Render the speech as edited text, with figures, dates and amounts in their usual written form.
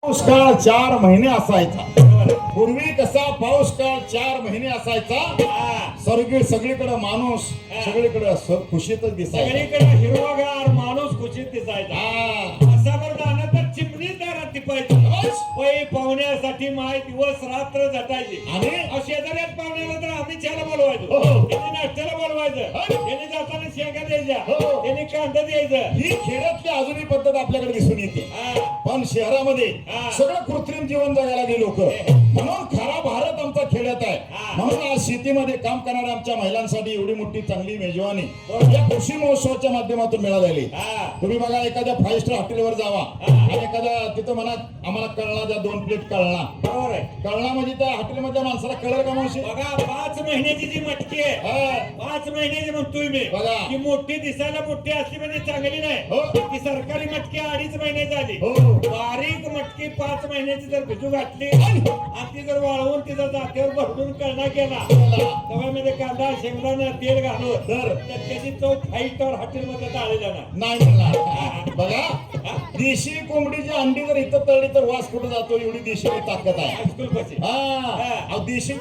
पाऊस काळ 4 महिने असायचा. पूर्वी कसा पाऊस काळ 4 महिने असायचा. सगळीकडे माणूस सगळीकडे खुशीतच दिसायचा. सगळीकडे हिरवागार माणूस खुशीत दिसायचा. असा बरं झालं तर चिमणी दारात टिपायची. पै पाहुण्यासाठी माय दिवस रात्र झटायची. आणि शेजाऱ्यात पाहुण्याला तर आम्ही चहाला बोलवायचो. त्यांनी नाश्त्याला बोलवायचं. त्यांनी जाताना शेंगा द्यायच्या. त्यांनी कांदा द्यायचं. ही खेड्यातली अजूनही पद्धत आपल्याकडे दिसून येते. पण शहरामध्ये सगळं कृत्रिम जीवन जगायला गेले लोक. म्हणून खरा भारत आमचा खेड्यात आहे. म्हणून आज शेतीमध्ये काम करणाऱ्या आमच्या महिलांसाठी एवढी मोठी चांगली मेजवानी या कृषी महोत्सवाच्या माध्यमातून मिळालेली. तुम्ही बघा एखाद्या 5 स्टार हॉटेलवर जावा आणि एखाद्या तिथं म्हणा आम्हाला कळला द्या 2 प्लेट कळला. बरोबर आहे. कळला म्हणजे त्या हॉटेलमधल्या माणसाला कळलं का मावशी? बघा 5 महिन्याची जी मटकी आहे 5 महिन्याची म्हणतोय मी. बघा. ती मोठी दिसायला मोठी असली म्हणजे चांगली नाही. ती सरकारी मटकी 2.5 महिन्याची आली. बारीक मटकी 5 महिन्याची जर भिजू घातली आणि ती जर वाळवून तिचा जात्यावर भरून कळणा केला तव्यामध्ये कांदा शेंगदाणा तेल घालून तर त्याची चव 5 स्टार हॉटेल मध्ये आले जाणार नाही मिळणार. बघा देशी कोंबडीची अंडी जर इथं तळली तर वास कुठं जातो एवढी देशी ताकद आहे. हायस्कूल पाशी देशी